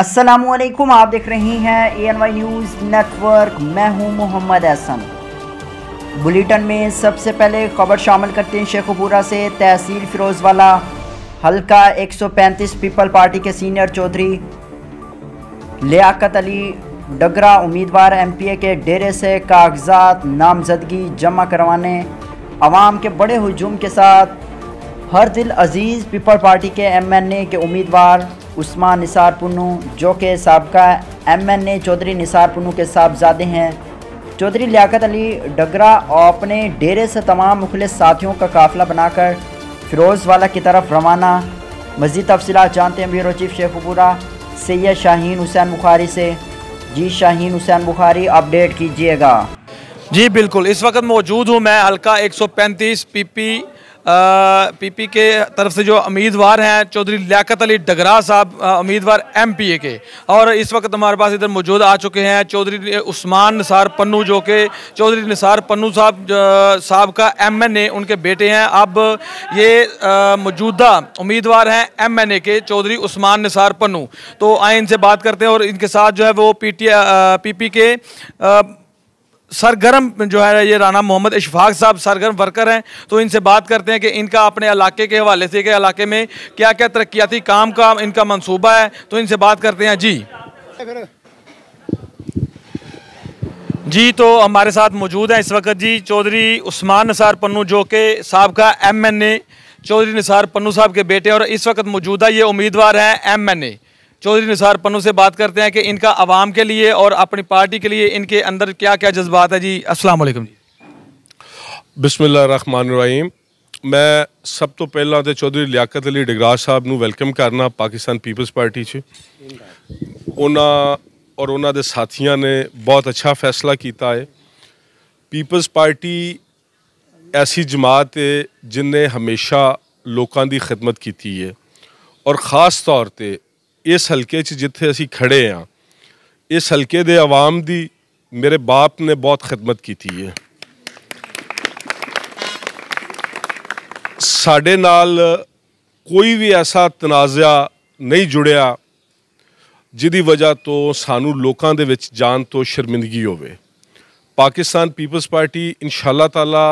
अस्सलामुअलैकुम, आप देख रही हैं ANY न्यूज़ नेटवर्क। मैं हूं मोहम्मद एहसन। बुलेटिन में सबसे पहले खबर शामिल करते हैं शेखुपुरा से। तहसील फिरोजवाला हल्का 135 पीपल पार्टी के सीनियर चौधरी लियाकत अली डगरा उम्मीदवार MPA के डेरे से कागजात नामजदगी जमा करवाने अवाम के बड़े हुजूम के साथ हर दिल अजीज़ पीपल पार्टी के MNA के उम्मीदवार उस्मान निसार पुन्नू, जो कि साबका MNA चौधरी निसार पुन्नू के साहबजादे हैं, चौधरी लियाकत अली डगरा और अपने डेरे से तमाम मुखलिस साथियों का काफ़िला बनाकर फिरोज़वाला की तरफ रवाना। मज़ीद तफसीलात जानते हैं ब्यूरो चीफ शेखुपुरा सैयद शाहीन हुसैन बुखारी से। जी शाहीन हुसैन बुखारी, अपडेट कीजिएगा। जी बिल्कुल, इस वक्त मौजूद हूँ मैं हल्का 135 पीपी के तरफ से जो उम्मीदवार हैं चौधरी लियाकत अली डगरा साहब, उम्मीदवार MPA के, और इस वक्त हमारे पास इधर मौजूद आ चुके हैं चौधरी उस्मान निसार पन्नू, जो कि चौधरी निसार पन्नू साहब का MNA उनके बेटे हैं। अब ये मौजूदा उम्मीदवार हैं MNA के चौधरी उस्मान निसार पन्नू। तो आए इनसे बात करते हैं, और इनके साथ जो है वो PP के सरगर्म जो है ये राना मोहम्मद इशफाक साहब सरगर्म वर्कर हैं। तो इनसे बात करते हैं कि इनका अपने इलाके के हवाले से कि इलाके में क्या क्या तरक्याती काम का इनका मंसूबा है। तो इनसे बात करते हैं। जी तो हमारे साथ मौजूद हैं इस वक्त जी चौधरी उस्मान निसार पन्नू, जो कि साबका MNA चौधरी निसार पन्नू साहब के बेटे, और इस वक्त मौजूदा ये उम्मीदवार हैं MNA चौधरी निसार पन्नू। से बात करते हैं कि इनका आवाम के लिए और अपनी पार्टी के लिए इनके अंदर क्या क्या जज्बात है। जी अस्सलाम वालेकुम जी। बिस्मिल्लाहिर्रहमानिर्रहीम। मैं सब तो पहला तो चौधरी लियाकत अली डगरा साहब ਨੂੰ ਵੈਲਕਮ ਕਰਨਾ ਪਾਕਿਸਤਾਨ ਪੀਪਲਸ ਪਾਰਟੀ 'ਚ। ਉਹਨਾਂ ਦੇ ਸਾਥੀਆਂ ਨੇ ਬਹੁਤ ਅੱਛਾ ਫੈਸਲਾ ਕੀਤਾ ਹੈ। ਪੀਪਲਸ ਪਾਰਟੀ ਐਸੀ ਜਮਾਤ ਹੈ ਜਿਨਨੇ ਹਮੇਸ਼ਾ ਲੋਕਾਂ ਦੀ ਖਿਦਮਤ ਕੀਤੀ ਹੈ, ਔਰ ਖਾਸ ਤੌਰ ਤੇ इस हल्के जिथे असी खड़े हाँ, इस हल्के दे आवाम दी मेरे बाप ने बहुत खिदमत की थी है। साडे नाल कोई भी ऐसा तनाज़ा नहीं जुड़िया जिदी वजह तो सानू लोकां दे विच जान तो शर्मिंदगी होवे। पाकिस्तान पीपल्स पार्टी इंशाअल्लाह ताला